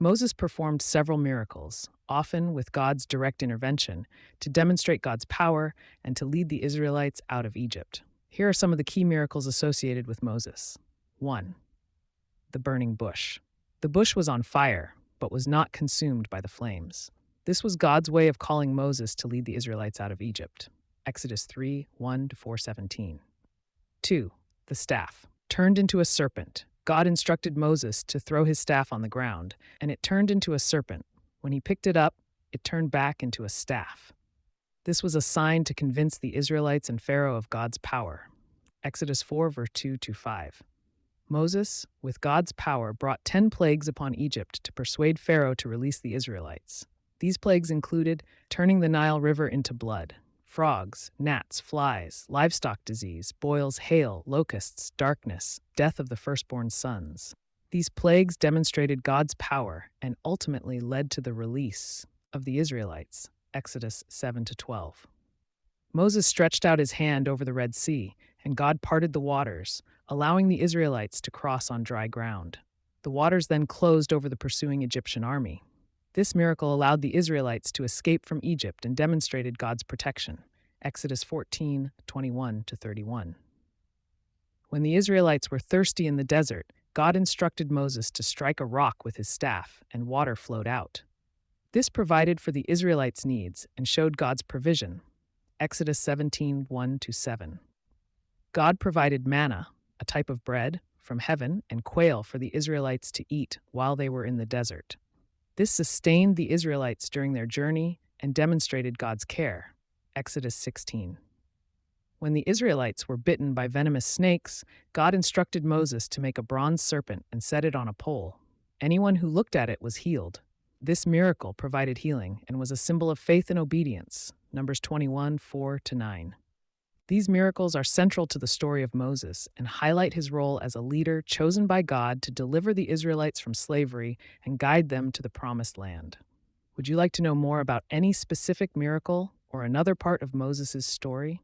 Moses performed several miracles, often with God's direct intervention, to demonstrate God's power and to lead the Israelites out of Egypt. Here are some of the key miracles associated with Moses. 1. The burning bush. The bush was on fire, but was not consumed by the flames. This was God's way of calling Moses to lead the Israelites out of Egypt. Exodus 3 1 to 4:17. 2. The staff. Turned into a serpent. God instructed Moses to throw his staff on the ground, and it turned into a serpent. When he picked it up, it turned back into a staff. This was a sign to convince the Israelites and Pharaoh of God's power. Exodus 4 verse 2 to 5. Moses, with God's power, brought 10 plagues upon Egypt to persuade Pharaoh to release the Israelites. These plagues included turning the Nile River into blood, frogs, gnats, flies, livestock disease, boils, hail, locusts, darkness, death of the firstborn sons. These plagues demonstrated God's power and ultimately led to the release of the Israelites. Exodus 7 to 12. Moses stretched out his hand over the Red Sea, and God parted the waters, allowing the Israelites to cross on dry ground. The waters then closed over the pursuing Egyptian army. This miracle allowed the Israelites to escape from Egypt and demonstrated God's protection. Exodus 14:21 to 31. When the Israelites were thirsty in the desert, God instructed Moses to strike a rock with his staff, and water flowed out. This provided for the Israelites' needs and showed God's provision. Exodus 17:1 to 7. God provided manna, a type of bread, from heaven, and quail for the Israelites to eat while they were in the desert. This sustained the Israelites during their journey and demonstrated God's care. Exodus 16. When the Israelites were bitten by venomous snakes, God instructed Moses to make a bronze serpent and set it on a pole. Anyone who looked at it was healed. This miracle provided healing and was a symbol of faith and obedience. Numbers 21, 4 to 9. These miracles are central to the story of Moses and highlight his role as a leader chosen by God to deliver the Israelites from slavery and guide them to the promised land. Would you like to know more about any specific miracle or another part of Moses' story?